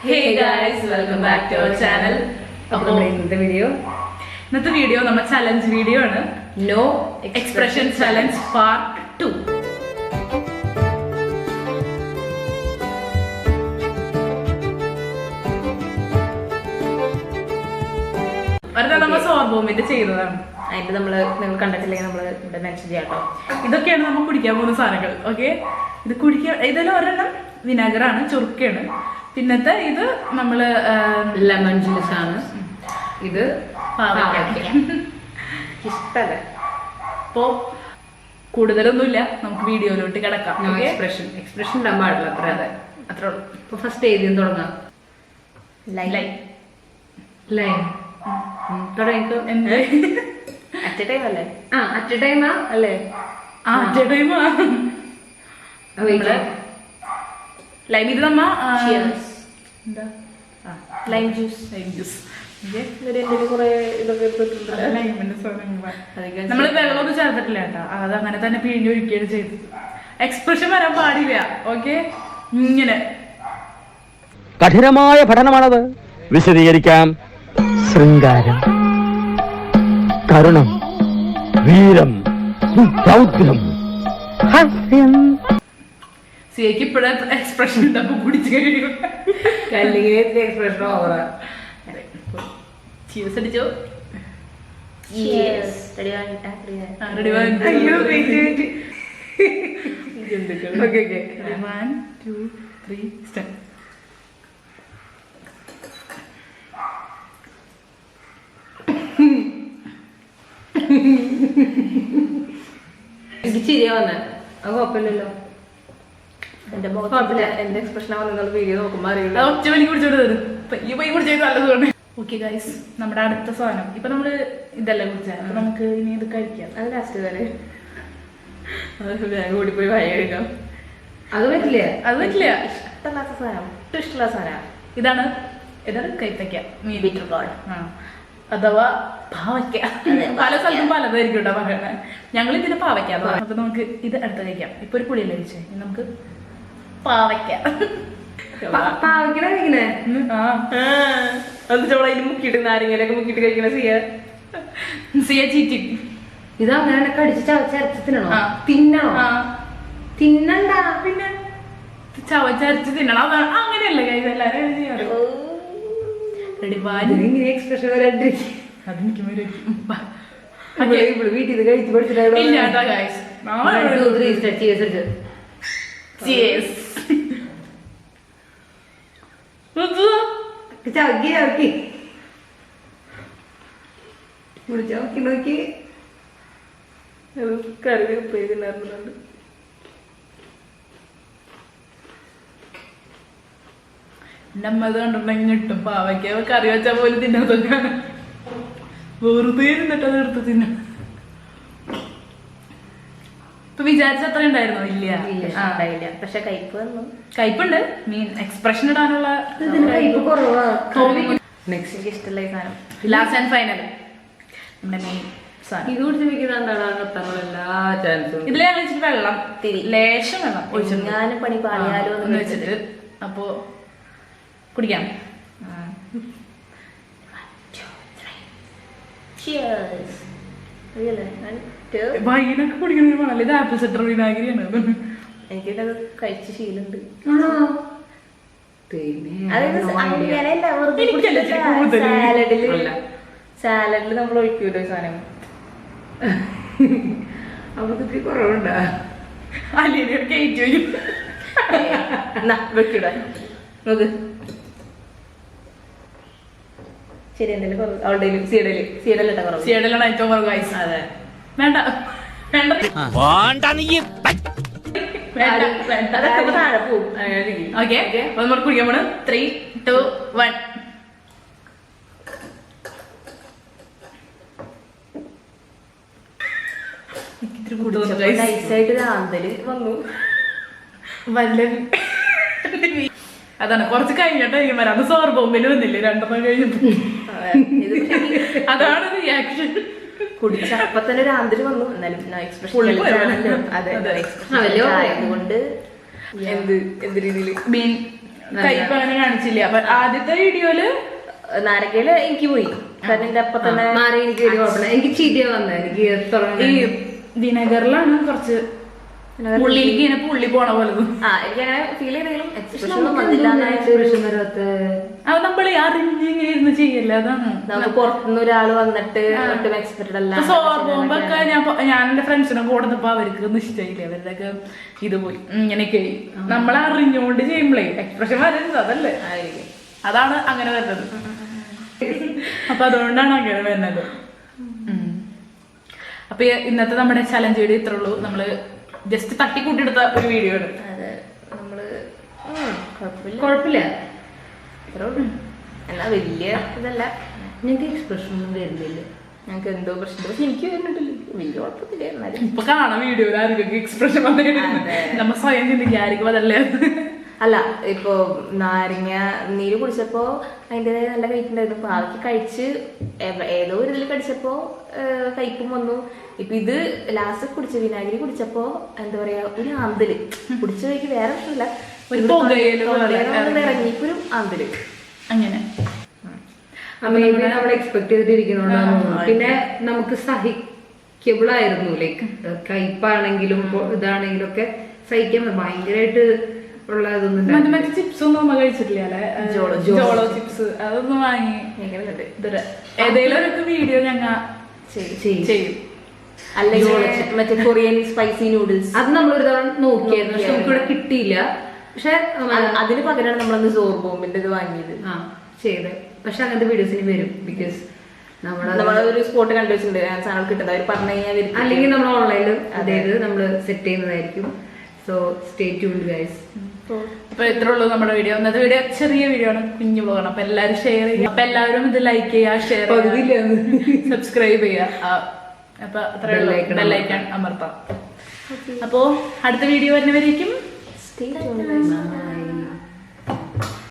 Hey guys, welcome back to our channel. ഇന്നത്തെ video നമ്മുടെ challenge video ആണ്. No expression challenge part 2. വെറുതെ നമ്മൾ സോർബോമിന്റെ ചെയ്തതാണ്. അതിന്റെ നിങ്ങൾ കണ്ടിട്ടില്ലെങ്കിൽ നമ്മള് ഇവിടെ മെൻഷൻ ചെയ്യാം കേട്ടോ. ഇതൊക്കെയാണ് നമ്മൾ കുടിക്കാൻ പോകുന്ന സാധനങ്ങൾ. ഓക്കെ, ഇത് കുടിക്കാൻ ഇതെല്ലാം ഒരെണ്ണം വിനാഗറാണ്, ചുറുക്കയാണ്. പിന്നത്തെ ഇത് നമ്മള് ലെമൺ ജ്യൂസ് ആണ്. ഇത് ഇഷ്ടല്ല. അപ്പോ കൂടുതലൊന്നുമില്ല, നമുക്ക് വീഡിയോയിലോട്ട് കിടക്കാം. എക്സ്പ്രഷൻ ഇടാൻ പാടില്ല. അത്രേ ഉള്ളൂ. ഇപ്പൊ ഫസ്റ്റ് ഏതിനും തുടങ്ങാം. ലൈൻ തുടങ്ങിക്കോ. എന്ത് അറ്റ് എ ടൈം അല്ലേ? അറ്റ് എ ടൈമാ അല്ലേ? ലൈം ഇത് നമ്മ ലൈം ജ്യൂസ്. നമ്മള് വെള്ളമൊന്നും ചേർത്തിട്ടില്ല കേട്ടോ, അത് അങ്ങനെ തന്നെ പിഴിഞ്ഞൊഴിക്കുകയാണ് ചെയ്തത്. എക്സ്പ്രഷൻ വരാൻ പാടില്ല. ഓക്കെ, ഇങ്ങനെ കഠിനമായ പഠനമാണത്. വിശദീകരിക്കാം. ശൃംഗാരം, കരുണം, വീരം, രൗദ്രം, ഹാസ്യം. സിയക്ക് ഇപ്പഴ എക്സ്പ്രഷൻ ഉണ്ടാകും കുടിച്ചു കഴിയും. എക്സ്പ്രഷൻ ഓവറാ. ചീസ് അടിച്ചോ? One, two, three, start. എനിക്ക് ചിരിയാ വന്നെ. അത് കുഴപ്പമില്ലല്ലോ. എന്റെ മുഖത്തില്ല. എന്റെ എക്സ്പ്രഷൻ ആവുന്ന വീഡിയോ നോക്കുമ്പോ അറിയില്ല. ഒറ്റ വലി കുടിച്ചോട്ട് തരും. ഈ പൈ കുടിച്ചത് നല്ലതുകൊണ്ട്. ഓക്കെ ഗൈസ്, നമ്മുടെ അടുത്ത സാധനം ഇപ്പൊ നമ്മള് ഇതല്ലേ കുടിച്ചാൽ, അപ്പൊ നമുക്ക് ഇനി ഇത് കഴിക്കാം. അത് ലാസ്റ്റ് വരെ കൂടിപ്പോയി വയ കഴിക്കാം. അത് പറ്റില്ല. ഇഷ്ടമില്ലാത്ത സാധനം. ഇഷ്ടമുള്ള സാധനം ഇതാണ് കൈപ്പയ്ക്ക, ബീറ്റർ ഗോഡ്, അഥവാ പാവയ്ക്ക. പല സ്ഥലത്തും പലതായിരിക്കും കേട്ടോ പറയണേ. ഞങ്ങൾ ഇതിന് പാവയ്ക്ക. അപ്പൊ നമുക്ക് ഇത് അടുത്ത് കഴിക്കാം. ഇപ്പൊ ഒരു പുളിയല്ലേ കഴിച്ചേ, നമുക്ക് പാവയ്ക്ക. മുക്കിട്ട് നാരങ്ങയിലൊക്കെ മുക്കിട്ട് കഴിക്കണ സിയ ചീറ്റിങ്. ഇത് അങ്ങനെ കടിച്ച് ചവച്ചരച്ച് തിന്നണോ? തിന്നണ്ട. പിന്നെ ചവച്ചരച്ച് തിന്നണം. അങ്ങനെയല്ലേ കഴിച്ച എല്ലാരും ചെയ്യാറ്. എക്സ്പ്രഷൻ അതെനിക്ക് വീട്ടിൽ കഴിച്ച് പഠിച്ചിട്ട് ചവക്കി നോക്കി കറി ഉപ്പേരുന്നുണ്ട്. എന്റെ അമ്മ അത് കണ്ടിട്ടുണ്ടെങ്കിൽ ഞെട്ടും. പാവയ്ക്ക കറി വെച്ചാൽ പോലും തിന്നാത്തൊക്കെയാണ്. വെറുതെ ഇരുന്നിട്ട് അത് എടുത്ത് തിന്ന. ഇപ്പൊ വിചാരിച്ച അത്ര ഉണ്ടായിരുന്നോ? ഇല്ല. പക്ഷെ കയ്പുണ്ട്. മീൻ എക്സ്പ്രഷൻ ഇടാനുള്ള നെക്സ്റ്റ് ഇഷ്ടമുള്ള സാധനം ലാസ്റ്റ് ആൻഡ് ഫൈനൽ നമ്മുടെ മെയിൻ സാധനം. ഇത് കുടിച്ച് മിക്കുന്നതാണ് എല്ലാ ചാൻസും. ഇതിൽ ഞാൻ വെച്ചിട്ട് വെള്ളം ലേശം വെള്ളം ഒഴിച്ചു ഞാനും പണി പാളിയാലോ എന്ന് വെച്ചിട്ട് അപ്പോ കുടിക്കാം. വൈനൊക്കെ കുടിക്കണ വളരെ. ഇത് ആപ്പിൾ സിഡർ വിനാഗിരിയാണ്. എനിക്കിത് കഴിച്ച് ശീലമുണ്ട്. സാലഡില് നമ്മൾ ഒഴിക്കൂല്ലോ സാധനം. അപ്പൊ കുറവുണ്ടാ? അല്ലെ കയറ്റി വെക്കൂടാ നോക്ക്. ശരി, എന്തെങ്കിലും കുറവ് അവളുടെ സീഡലിട്ട കുറവ്. സീഡലാണ് ഏറ്റവും കുറവ് ഗൈസ്. അതെ, വേണ്ട വേണ്ട അതൊക്കെ താഴെ പോവും. ഓക്കെ, നമ്മൾ കുടിക്കാൻ പോണ്. 3, 2, 1. നൈസായിട്ട് രാന്തല് വന്നു. അതാണ് കുറച്ച് കഴിഞ്ഞിട്ടായിരിക്കും വരാം. അത് സോർബോമ്പിൽ വന്നില്ലേ 2 കഴിഞ്ഞിട്ട്. അതാണ് റിയാക്ഷൻ. കുടിച്ചപ്പോ തന്നെ രാത്രി വന്നു. എന്നാലും അതെ ആയതുകൊണ്ട് എന്ത് രീതിയിൽ മീൻ കയ്പ് അങ്ങനെ കാണിച്ചില്ല. അപ്പൊ ആദ്യത്തെ വീഡിയോയില് നാരകയില് എനിക്ക് പോയി, കാരണം എന്റെ അപ്പൊ തന്നെ മാറി. എനിക്ക് ഒരു കുഴപ്പമില്ല, എനിക്ക് ചിരിയ വന്നത്. എനിക്ക് ഈ വിനെഗറിലാണ് കുറച്ച് ഉള്ളിലേക്ക് ഇങ്ങനെ പുള്ളി പോണ പോലെ എനിക്ക് അങ്ങനെ ഫീൽ ചെയ്തെങ്കിലും എക്സ്പ്രഷൻ ഒന്നും വന്നില്ല. അത് നമ്മള് അറിഞ്ഞ് ഇങ്ങനെ ഇരുന്ന് ചെയ്യല്ല. അതാണ് നമുക്ക് പുറത്തുനിന്ന് ഒരാള് വന്നിട്ട് ഒട്ടും എക്സ്പെക്ടഡ് അല്ല. സോർ പോകുമ്പോ ഞാൻ എന്റെ ഫ്രണ്ട്സിനെ കൂടന്നപ്പോ അവർക്ക് ഒന്നും ഇഷ്ടമായില്ല. അവരുടെയൊക്കെ ഇത് പോയി ഇങ്ങനെയൊക്കെ നമ്മൾ അറിഞ്ഞുകൊണ്ട് ചെയ്യുമ്പോഴേ എക്സ്പ്രഷൻ വരുന്നത് അതല്ലേ, അതാണ് അങ്ങനെ വരുന്നത്. അപ്പൊ അതുകൊണ്ടാണ് അങ്ങനെ വരുന്നത്. അപ്പൊ ഇന്നത്തെ നമ്മുടെ ചലഞ്ച് വീഡിയോ ഇത്രേ ഉള്ളൂ. നമ്മള് ജസ്റ്റ് തട്ടിക്കൂട്ടിയെടുത്ത ഒരു വീഡിയോ ആണ്. അതെ, നമ്മള് കുഴപ്പമില്ല, എന്നാ വലിയ ഇതല്ല. ഞങ്ങൾക്ക് എക്സ്പ്രഷൻ ഒന്നും വരുന്നില്ല. ഞങ്ങൾക്ക് എന്തോ പ്രശ്നം, പക്ഷെ എനിക്ക് വരുന്നുണ്ടല്ലോ, വലിയ കുഴപ്പമില്ല. എന്നാലും ഇപ്പൊ കാണാം വീഡിയോയിൽ ആർക്കൊക്കെ എക്സ്പ്രഷൻ നമ്മ സ്വയം ചിന്തിക്കുക ആർക്കും അതല്ലേ. അല്ല, ഇപ്പൊ നാരങ്ങ നീര് കുടിച്ചപ്പോ അതിൻ്റെതായ നല്ല കയ്പുണ്ടായിരുന്നു. പാവയ്ക്ക് കഴിച്ച് ഏതോ ഒരു ഇതിൽ കടിച്ചപ്പോ കയ്പും വന്നു. ഇപ്പൊ ഇത് ലാസ്റ്റ് കുടിച്ച വിനാഗിരി കുടിച്ചപ്പോ എന്താ പറയാ, ഒരു ആന്തല് കുടിച്ചു കഴിക്ക് വേറെ പ്രശ്നമില്ല, ഇറങ്ങി ഇപ്പൊ ഒരു ആന്തല് അങ്ങനെ. നമ്മൾ എക്സ്പെക്ട് ചെയ്തിരിക്കുന്നുണ്ടാവും. പിന്നെ നമുക്ക് സഹിക്കബിൾ ആയിരുന്നു. ലൈക്ക് കയ്പാണെങ്കിലും ഇതാണെങ്കിലും ഒക്കെ സഹിക്കാൻ ഭയങ്കരമായിട്ട് ഉള്ള ഇതൊന്നും. മറ്റേ ചിപ്സ് ഒന്നും നമ്മ കഴിച്ചിട്ടില്ല അല്ലെ, ജോളോ ചിപ്സ് അതൊന്നും വാങ്ങി ഏതെങ്കിലും ഒരു വീഡിയോ ഞങ്ങ ചെയ്യും. അല്ലെങ്കിൽ മറ്റേ കൊറിയൻ സ്പൈസി നൂഡിൽസ് അത് നമ്മളൊരു തവണ നോക്കിയായിരുന്നു, പക്ഷെ നമുക്കിവിടെ കിട്ടിയില്ല. പക്ഷെ അതിന് പകരമാണ് നമ്മളന്ന് സോർ ബോംബിന്റെ ഇത് വാങ്ങിയത്. ചെയ്ത് പക്ഷെ അങ്ങനത്തെ വീഡിയോസിന് വരും. ബിക്കോസ് നമ്മളൊരു സ്പോട്ട് കണ്ടുവച്ചിട്ടുണ്ട് സാധനം കിട്ടുന്നത്. അവർ പറഞ്ഞു കഴിഞ്ഞാൽ അല്ലെങ്കിൽ നമ്മൾ ഓൺലൈനിൽ അതായത് നമ്മൾ സെറ്റ് ചെയ്യുന്നതായിരിക്കും. So stay tuned guys. അപ്പൊ ഇത്രേ ഉള്ളൂ നമ്മുടെ വീഡിയോ. ഇന്നത്തെ വീഡിയോ ചെറിയ വീഡിയോ ആണ്, കുഞ്ഞു ബ്ലോഗാണ്. അപ്പൊ എല്ലാവരും ഷെയർ ചെയ്യുക. അപ്പൊ എല്ലാവരും ഇത് ലൈക്ക് ചെയ്യുക, ഷെയർ ചെയ്യുക, സബ്സ്ക്രൈബ് ചെയ്യുക. അപ്പൊ ബെല്ലൈക്കൺ അമർത്താം. അപ്പോ അടുത്ത വീഡിയോ വരുന്നവരേക്കും സ്റ്റേ ട്യൂൺഡ്.